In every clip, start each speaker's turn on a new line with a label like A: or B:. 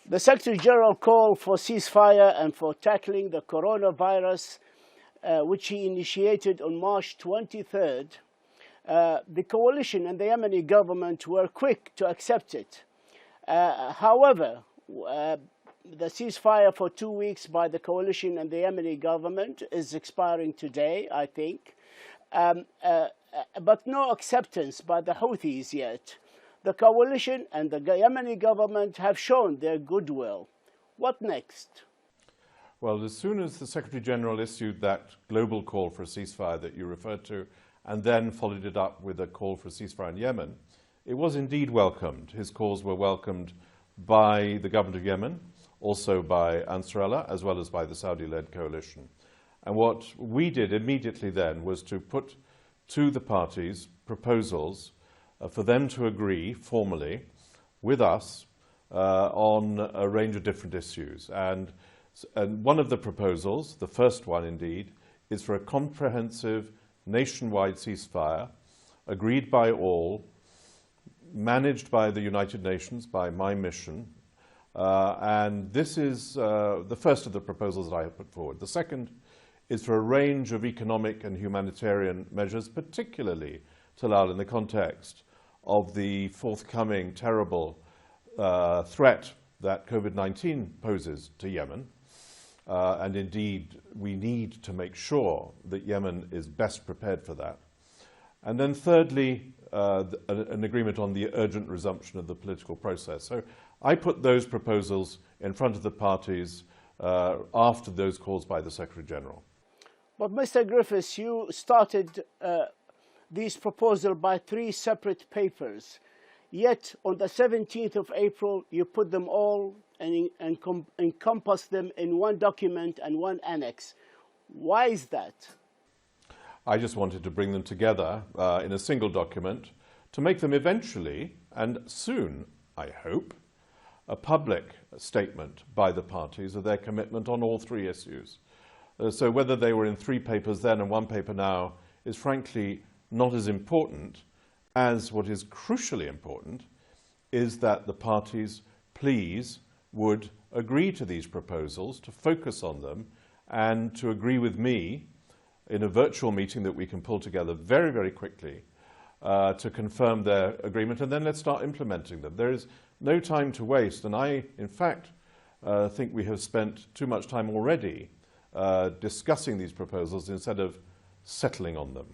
A: The Secretary General called for ceasefire and for tackling the coronavirus, which he initiated on March 23rd. The coalition and the Yemeni government were quick to accept it. However, the ceasefire for 2 weeks by the coalition and the Yemeni government is expiring today, I think, but no acceptance by the Houthis yet. The coalition and the Yemeni government have shown their goodwill. What next?
B: Well, as soon as the Secretary General issued that global call for a ceasefire that you referred to, and then followed it up with a call for a ceasefire in Yemen, it was indeed welcomed. His calls were welcomed by the government of Yemen, also by Ansarallah, as well as by the Saudi-led coalition. And what we did immediately then was to put to the parties proposals for them to agree formally with us on a range of different issues. And one of the proposals, the first one indeed, is for a comprehensive nationwide ceasefire agreed by all, managed by the United Nations, by my mission. And this is the first of the proposals that I have put forward. The second is for a range of economic and humanitarian measures, particularly, Talal, in the context of the forthcoming terrible threat that COVID-19 poses to Yemen. And indeed, we need to make sure that Yemen is best prepared for that. And then thirdly, an agreement on the urgent resumption of the political process. So I put those proposals in front of the parties after those calls by the Secretary General.
A: But Mr. Griffiths, you started these proposals by 3 separate papers. Yet on the 17th of April, you put them all and encompassed them in one document and one annex. Why is that?
B: I just wanted to bring them together in a single document to make them eventually, and soon, I hope, a public statement by the parties of their commitment on all 3 issues. So whether they were in 3 papers then and 1 paper now is frankly not as important as what is crucially important is that the parties please would agree to these proposals, to focus on them, and to agree with me in a virtual meeting that we can pull together very, very quickly to confirm their agreement, and then let's start implementing them. There is no time to waste, and I, in fact, think we have spent too much time already discussing these proposals instead of settling on them.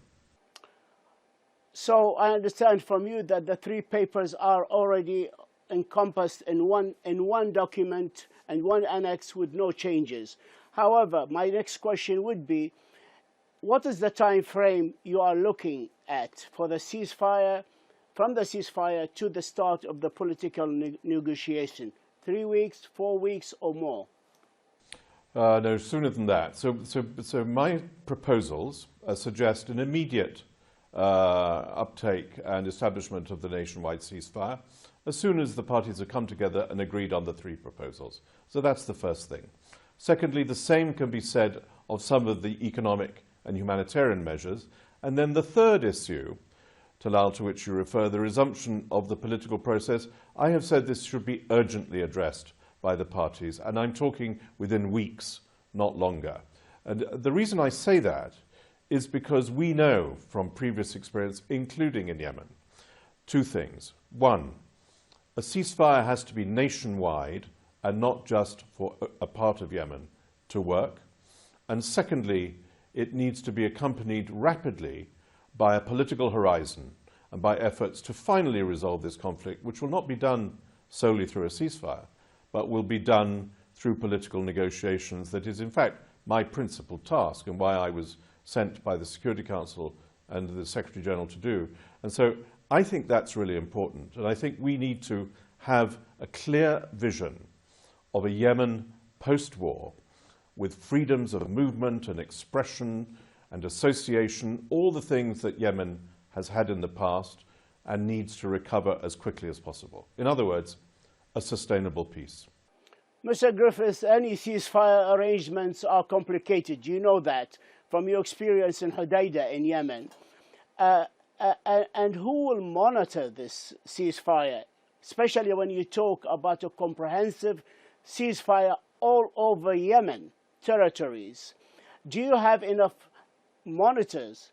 A: So I understand from you that the 3 papers are already encompassed in one document and one annex with no changes. However, my next question would be, what is the time frame you are looking at for the ceasefire, from the ceasefire to the start of the political negotiation? 3 weeks, 4 weeks, or more?
B: No, sooner than that. So my proposals suggest an immediate uptake and establishment of the nationwide ceasefire as soon as the parties have come together and agreed on the 3 proposals. So that's the first thing. Secondly, the same can be said of some of the economic and humanitarian measures. And then the third issue, Talal, to which you refer, the resumption of the political process, I have said this should be urgently addressed by the parties, and I'm talking within weeks, not longer. And the reason I say that is because we know from previous experience, including in Yemen, 2 things. 1, a ceasefire has to be nationwide and not just for a part of Yemen to work. And secondly, it needs to be accompanied rapidly by a political horizon and by efforts to finally resolve this conflict, which will not be done solely through a ceasefire, but will be done through political negotiations. That is, in fact, my principal task and why I was sent by the Security Council and the Secretary General to do. And so I think that's really important. And I think we need to have a clear vision of a Yemen post-war with freedoms of movement and expression and association, all the things that Yemen has had in the past and needs to recover as quickly as possible. In other words, a sustainable peace.
A: Mr. Griffiths, any ceasefire arrangements are complicated. You know that from your experience in Hodeidah in Yemen. And who will monitor this ceasefire, especially when you talk about a comprehensive ceasefire all over Yemen territories. Do you have enough monitors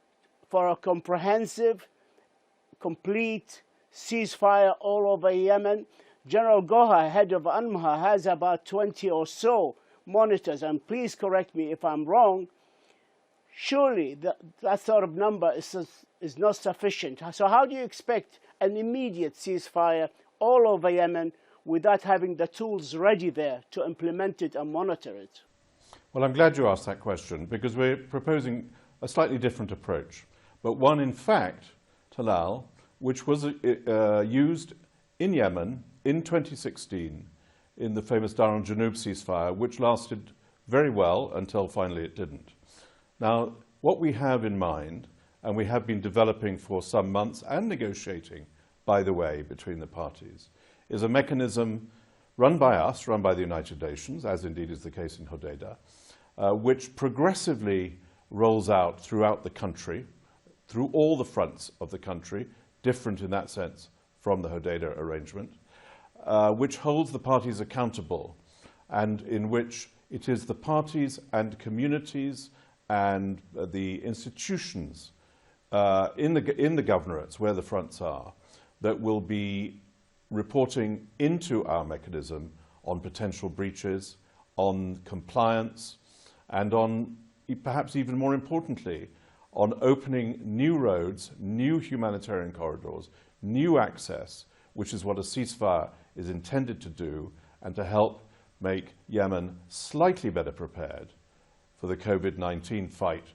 A: for a comprehensive, complete ceasefire all over Yemen? General Goha, head of UNMHA, has about 20 or so monitors, and please correct me if I'm wrong. Surely that sort of number is not sufficient. So how do you expect an immediate ceasefire all over Yemen without having the tools ready there to implement it and monitor it?
B: Well, I'm glad you asked that question, because we're proposing a slightly different approach, but one, in fact, Talal, which was used in Yemen in 2016 in the famous Dar al-Junub ceasefire, which lasted very well until finally it didn't. Now, what we have in mind, and we have been developing for some months and negotiating, by the way, between the parties, is a mechanism run by us, run by the United Nations, as indeed is the case in Hodeidah, which progressively rolls out throughout the country, through all the fronts of the country, different in that sense from the Hodeidah arrangement, which holds the parties accountable, and in which it is the parties and communities and the institutions in the governorates, where the fronts are, that will be reporting into our mechanism on potential breaches, on compliance, and on, perhaps even more importantly, on opening new roads, new humanitarian corridors, new access, which is what a ceasefire is intended to do, and to help make Yemen slightly better prepared for the COVID-19 fight,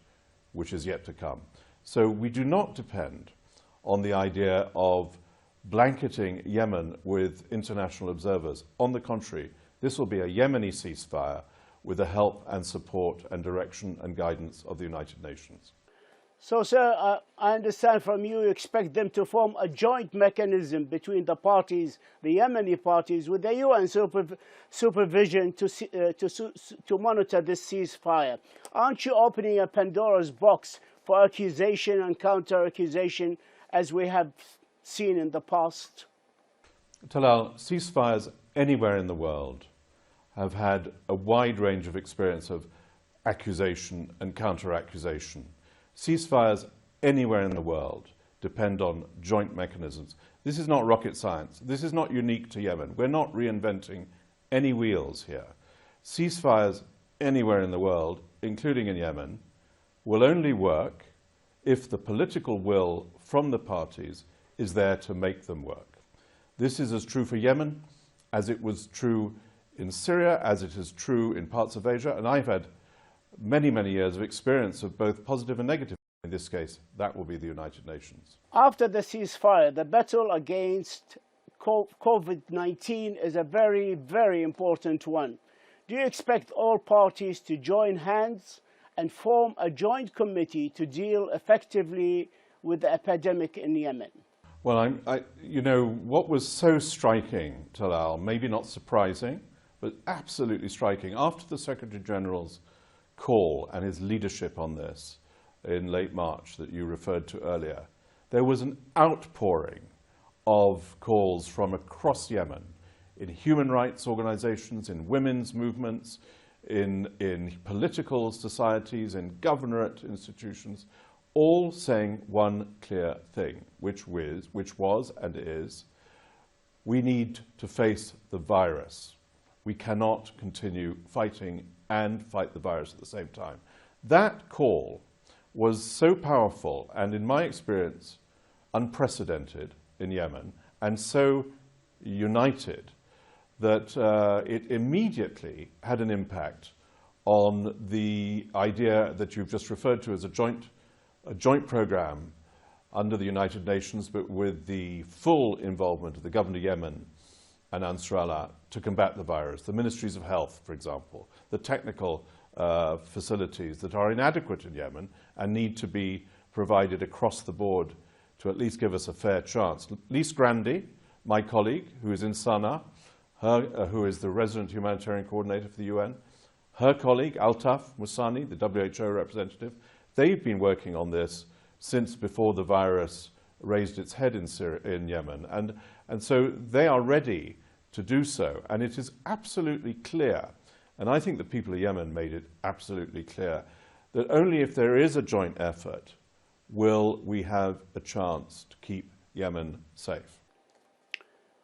B: which is yet to come. So we do not depend on the idea of blanketing Yemen with international observers. On the contrary, this will be a Yemeni ceasefire with the help and support and direction and guidance of the United Nations.
A: So, sir, I understand from you, you expect them to form a joint mechanism between the parties, the Yemeni parties, with the UN supervision to monitor this ceasefire. Aren't you opening a Pandora's box for accusation and counter-accusation, as we have seen in the past?
B: Talal, ceasefires anywhere in the world have had a wide range of experience of accusation and counter-accusation. Ceasefires anywhere in the world depend on joint mechanisms. This is not rocket science. This is not unique to Yemen. We're not reinventing any wheels here. Ceasefires anywhere in the world, including in Yemen, will only work if the political will from the parties is there to make them work. This is as true for Yemen as it was true in Syria, as it is true in parts of Asia, and I've had many, many years of experience of both positive and negative. In this case, that will be the United Nations.
A: After the ceasefire, the battle against COVID-19 is a very, very important one. Do you expect all parties to join hands and form a joint committee to deal effectively with the epidemic in Yemen?
B: Well, you know, what was so striking, Talal, maybe not surprising, but absolutely striking, after the Secretary General's call and his leadership on this in late March that you referred to earlier, there was an outpouring of calls from across Yemen, in human rights organizations, in women's movements, in political societies, in governorate institutions, all saying one clear thing, which was and is, we need to face the virus. We cannot continue fighting and fight the virus at the same time. That call was so powerful and, in my experience, unprecedented in Yemen, and so united that it immediately had an impact on the idea that you've just referred to as a joint program under the United Nations, but with the full involvement of the government of Yemen and Ansarallah to combat the virus. The ministries of health, for example, the technical facilities that are inadequate in Yemen and need to be provided across the board to at least give us a fair chance. Lise Grandy, my colleague, who is in Sana'a, who is the resident humanitarian coordinator for the UN, her colleague, Altaf Musani, the WHO representative, they've been working on this since before the virus raised its head in Yemen. And so they are ready to do so. And it is absolutely clear, and I think the people of Yemen made it absolutely clear, that only if there is a joint effort will we have a chance to keep Yemen safe.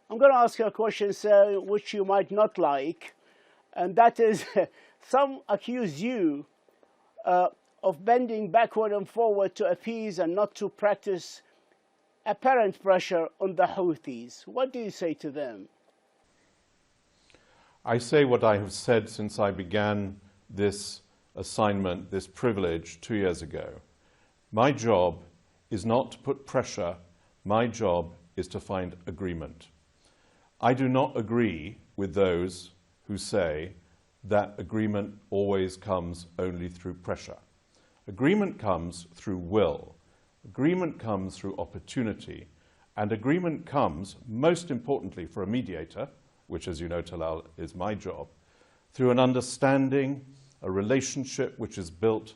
A: I'm going to ask you a question, sir, which you might not like, and that is, some accuse you of bending backward and forward to appease and not to practice apparent pressure on the Houthis. What do you say to them?
B: I say what I have said since I began this assignment, this privilege 2 years ago. My job is not to put pressure. My job is to find agreement. I do not agree with those who say that agreement always comes only through pressure. Agreement comes through will. Agreement comes through opportunity. And agreement comes, most importantly for a mediator, which, as you know, Talal, is my job, through an understanding, a relationship which is built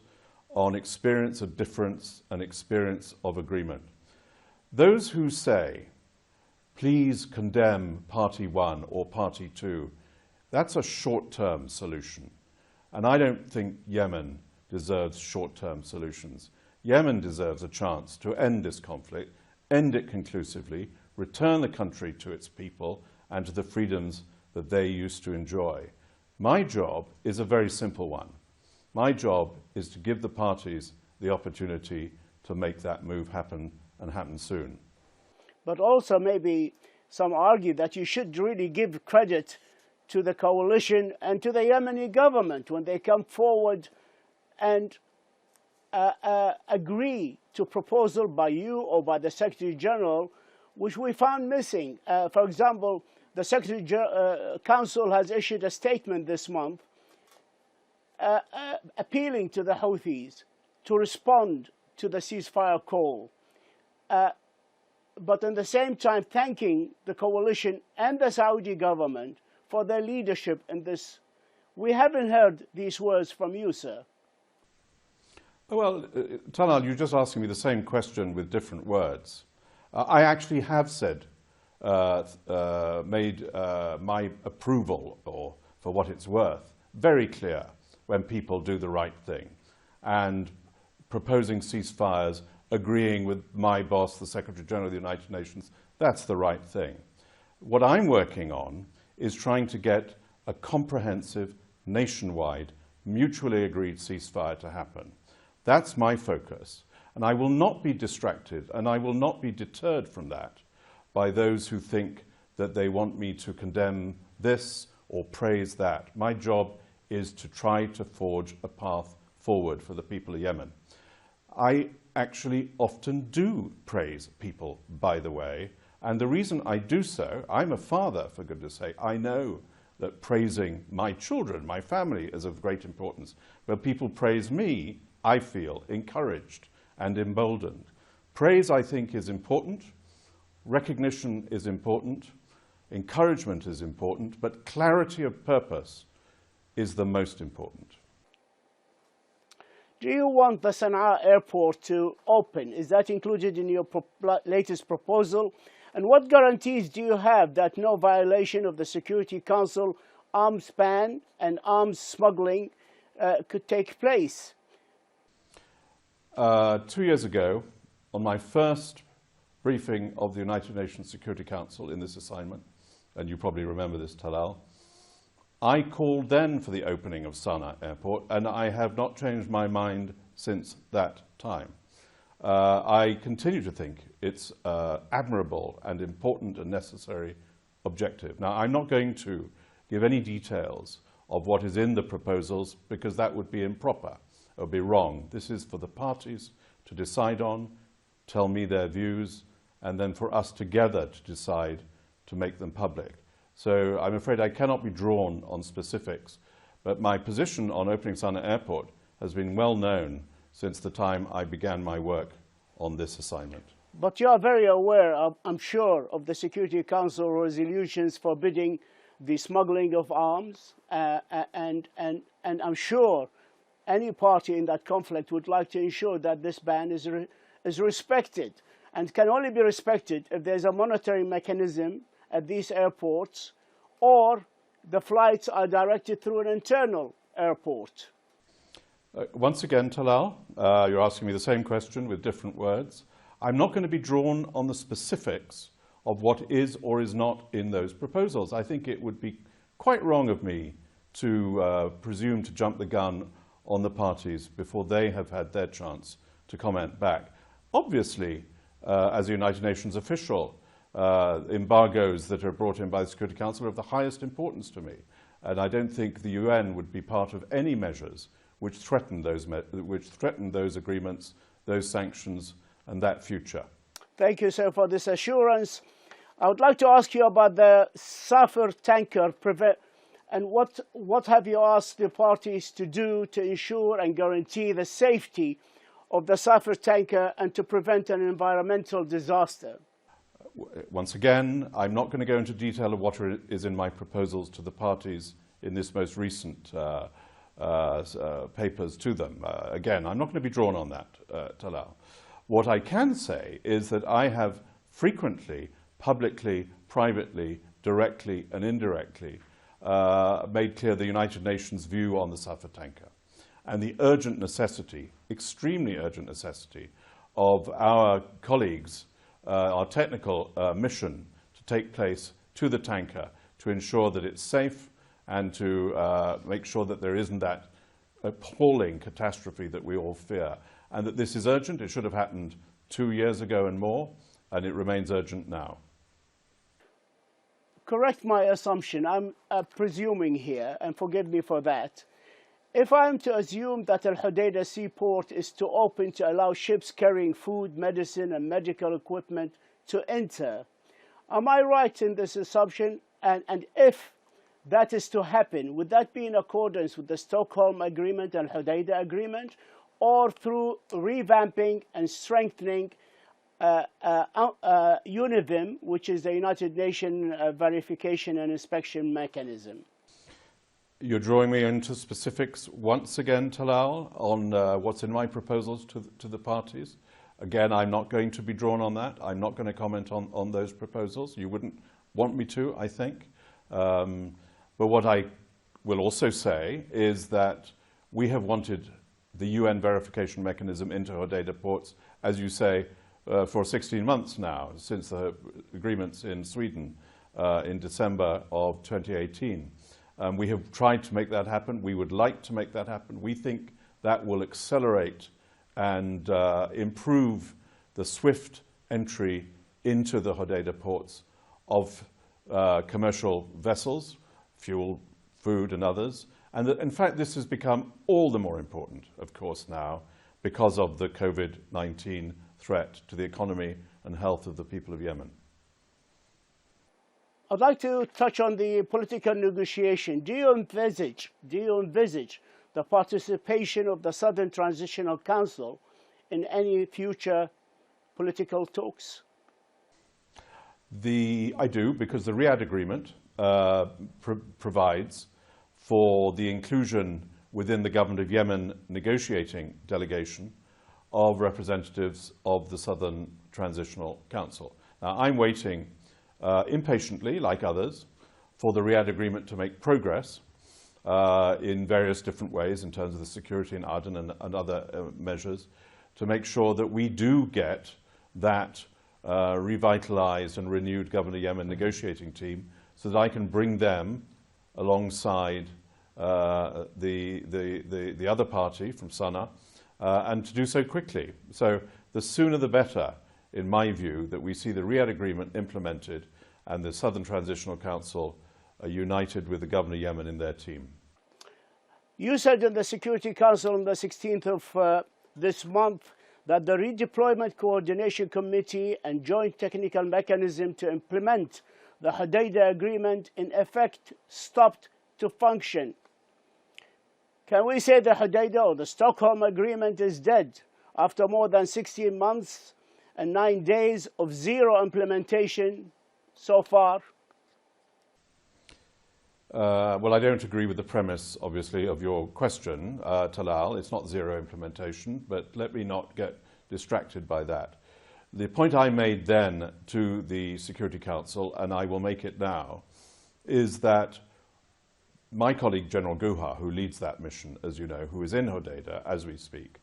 B: on experience of difference and experience of agreement. Those who say, please condemn party one or party two, that's a short-term solution. And I don't think Yemen deserves short-term solutions. Yemen deserves a chance to end this conflict, end it conclusively, return the country to its people and to the freedoms that they used to enjoy. My job is a very simple one. My job is to give the parties the opportunity to make that move happen and happen soon.
A: But also maybe some argue that you should really give credit to the coalition and to the Yemeni government when they come forward and agree to proposal by you or by the Secretary General, which we found missing. For example, the Secretary Council has issued a statement this month appealing to the Houthis to respond to the ceasefire call, but at the same time thanking the coalition and the Saudi government for their leadership in this. We haven't heard these words from you, sir.
B: Well, Talal, you're just asking me the same question with different words. I actually have said, made my approval, or for what it's worth, very clear when people do the right thing. And proposing ceasefires, agreeing with my boss, the Secretary General of the United Nations, that's the right thing. What I'm working on is trying to get a comprehensive, nationwide, mutually agreed ceasefire to happen. That's my focus. And I will not be distracted, and I will not be deterred from that by those who think that they want me to condemn this or praise that. My job is to try to forge a path forward for the people of Yemen. I actually often do praise people, by the way, and the reason I do so, I'm a father, for goodness sake. I know that praising my children, my family, is of great importance. When people praise me, I feel encouraged and emboldened. Praise, I think, is important. Recognition is important. Encouragement is important. But clarity of purpose is the most important.
A: Do you want the Sana'a airport to open? Is that included in your latest proposal? And what guarantees do you have that no violation of the Security Council arms ban and arms smuggling could take place?
B: 2 years ago, on my first briefing of the United Nations Security Council in this assignment, and you probably remember this, Talal, I called then for the opening of Sana'a Airport, and I have not changed my mind since that time. I continue to think it's admirable and important and necessary objective. Now, I'm not going to give any details of what is in the proposals because that would be improper. It would be wrong. This is for the parties to decide on, tell me their views, and then for us together to decide to make them public. So I'm afraid I cannot be drawn on specifics, but my position on opening Sana'a Airport has been well known since the time I began my work on this assignment.
A: But you are very aware, I'm sure, of the Security Council resolutions forbidding the smuggling of arms, and I'm sure any party in that conflict would like to ensure that this ban is respected, and can only be respected if there's a monitoring mechanism at these airports or the flights are directed through an internal airport?
B: Once again, Talal, you're asking me the same question with different words. I'm not going to be drawn on the specifics of what is or is not in those proposals. I think it would be quite wrong of me to presume to jump the gun on the parties before they have had their chance to comment back. Obviously, as a United Nations official, embargoes that are brought in by the Security Council are of the highest importance to me. And I don't think the UN would be part of any measures which threaten those agreements, those sanctions, and that future.
A: Thank you, sir, for this assurance. I would like to ask you about the Safir tanker and what have you asked the parties to do to ensure and guarantee the safety of the Safir tanker and to prevent an environmental disaster?
B: Once again, I'm not going to go into detail of what is in my proposals to the parties in this most recent papers to them. Again, I'm not going to be drawn on that, Talal. What I can say is that I have frequently, publicly, privately, directly and indirectly made clear the United Nations view on the Safir tanker and the urgent necessity, extremely urgent necessity, of our colleagues, our technical mission to take place to the tanker to ensure that it's safe and to make sure that there isn't that appalling catastrophe that we all fear. And that this is urgent. It should have happened 2 years ago and more, and it remains urgent now.
A: Correct my assumption. I'm presuming here, and forgive me for that. If I'm to assume that Al Hodeidah seaport is to open to allow ships carrying food, medicine, and medical equipment to enter, am I right in this assumption? And if that is to happen, would that be in accordance with the Stockholm Agreement and Hodeidah Agreement, or through revamping and strengthening UNIVIM, which is the United Nations Verification and Inspection Mechanism?
B: You're drawing me into specifics once again, Talal, on what's in my proposals to the parties. Again, I'm not going to be drawn on that. I'm not going to comment on those proposals. You wouldn't want me to, I think. But what I will also say is that we have wanted the UN verification mechanism into Hodeidah ports, as you say, for 16 months now, since the agreements in Sweden in December of 2018. We have tried to make that happen. We would like to make that happen. We think that will accelerate and improve the swift entry into the Hodeidah ports of commercial vessels, fuel, food, and others. And that, in fact, this has become all the more important, of course, now because of the COVID-19 threat to the economy and health of the people of Yemen.
A: I'd like to touch on the political negotiation. Do you envisage the participation of the Southern Transitional Council in any future political talks?
B: I do, because the Riyadh Agreement provides for the inclusion within the Government of Yemen negotiating delegation of representatives of the Southern Transitional Council. Now, I'm waiting impatiently, like others, for the Riyadh Agreement to make progress in various different ways in terms of the security in Aden and other measures to make sure that we do get that revitalized and renewed Government of Yemen negotiating team so that I can bring them alongside the other party from Sana'a and to do so quickly. So the sooner the better, in my view, that we see the Riyadh Agreement implemented and the Southern Transitional Council united with the Government of Yemen in their team.
A: You said in the Security Council on the 16th of this month that the Redeployment Coordination Committee and Joint Technical Mechanism to implement the Hodeidah Agreement in effect stopped to function. Can we say the Hodeidah or the Stockholm Agreement is dead after more than 16 months and 9 days of zero implementation so far?
B: Well, I don't agree with the premise, obviously, of your question, Talal. It's not zero implementation, but let me not get distracted by that. The point I made then to the Security Council, and I will make it now, is that my colleague General Guha, who leads that mission, as you know, who is in Hodeidah as we speak,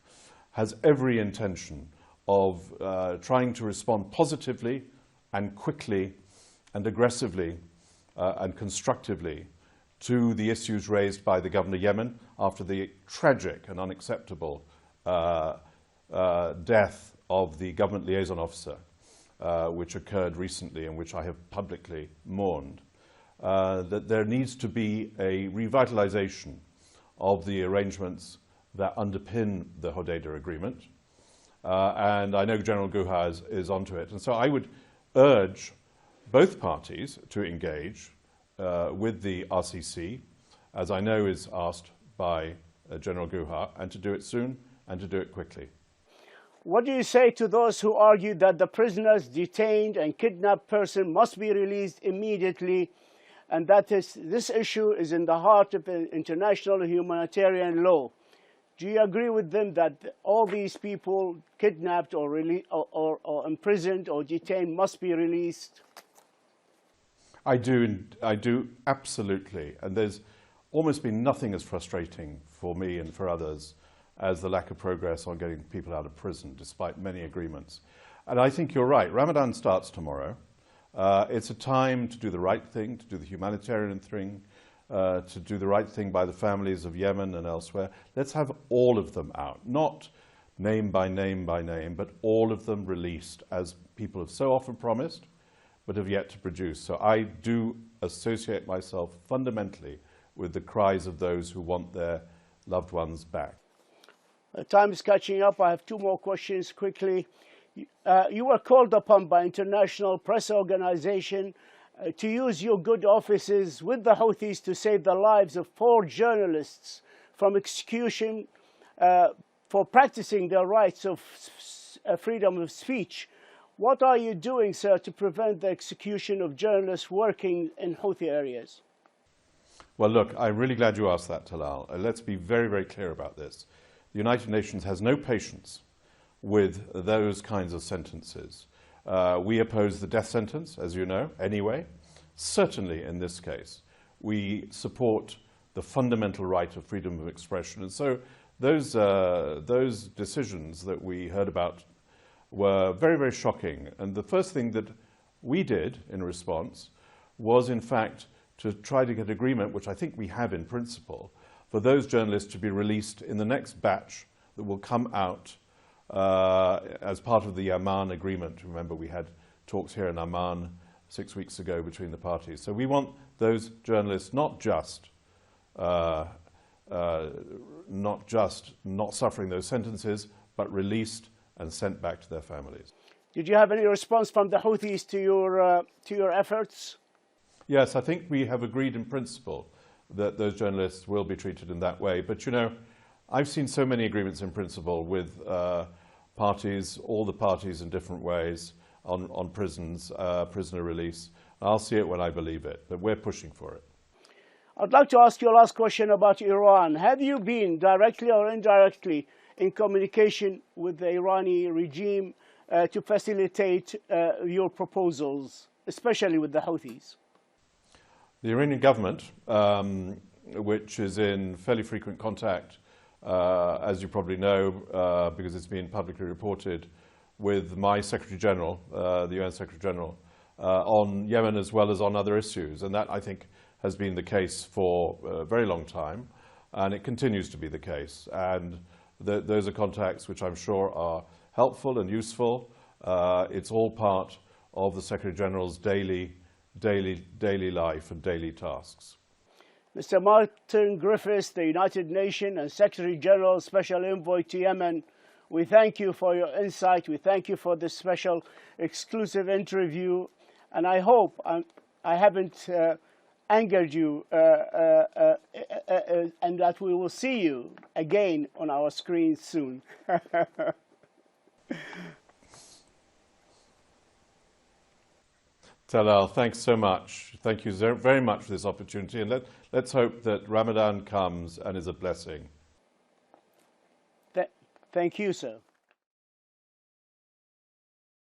B: has every intention of trying to respond positively and quickly and aggressively and constructively to the issues raised by the Governor of Yemen after the tragic and unacceptable death of the government liaison officer, which occurred recently and which I have publicly mourned. That there needs to be a revitalization of the arrangements that underpin the Hodeidah agreement. And I know General Guha is onto it. And so I would urge both parties to engage with the RCC, as I know is asked by General Guha, and to do it soon and to do it quickly.
A: What do you say to those who argue that the prisoners, detained and kidnapped person must be released immediately, and that this issue is in the heart of international humanitarian law? Do you agree with them that all these people kidnapped or imprisoned or detained must be released?
B: I do absolutely. And there's almost been nothing as frustrating for me and for others as the lack of progress on getting people out of prison, despite many agreements. And I think you're right. Ramadan starts tomorrow. It's a time to do the right thing, to do the humanitarian thing, to do the right thing by the families of Yemen and elsewhere. Let's have all of them out, not name by name by name, but all of them released, as people have so often promised, but have yet to produce. So I do associate myself fundamentally with the cries of those who want their loved ones back.
A: Time is catching up. I have two more questions quickly. You were called upon by international press organization to use your good offices with the Houthis to save the lives of 4 journalists from execution for practicing their rights of freedom of speech. What are you doing, sir, to prevent the execution of journalists working in Houthi areas?
B: Well, look, I'm really glad you asked that, Talal. Let's be very, very clear about this. The United Nations has no patience with those kinds of sentences. We oppose the death sentence, as you know, anyway. Certainly in this case, we support the fundamental right of freedom of expression. And so those decisions that we heard about were very, very shocking. And the first thing that we did in response was, in fact, to try to get agreement, which I think we have in principle, for those journalists to be released in the next batch that will come out as part of the Amman agreement. Remember, we had talks here in Amman 6 weeks ago between the parties. So we want those journalists not just not suffering those sentences, but released and sent back to their families.
A: Did you have any response from the Houthis to your efforts?
B: Yes, I think we have agreed in principle that those journalists will be treated in that way. But, you know, I've seen so many agreements in principle with parties, all the parties in different ways on prisons, prisoner release. I'll see it when I believe it, but we're pushing for it.
A: I'd like to ask you a last question about Iran. Have you been directly or indirectly in communication with the Iranian regime to facilitate your proposals, especially with the Houthis?
B: The Iranian government, which is in fairly frequent contact, as you probably know, because it's been publicly reported, with my Secretary General, the UN Secretary General, on Yemen as well as on other issues. And that, I think, has been the case for a very long time, and it continues to be the case. And those are contacts which I'm sure are helpful and useful. It's all part of the Secretary General's daily life and daily tasks.
A: Mr. Martin Griffiths, the United Nations and Secretary General Special Envoy to Yemen, we thank you for your insight. We thank you for this special exclusive interview. And I hope I haven't angered you and that we will see you again on our screens soon.
B: Talal, thanks so much. Thank you very much for this opportunity, and let's hope that Ramadan comes and is a blessing.
A: Thank you, sir.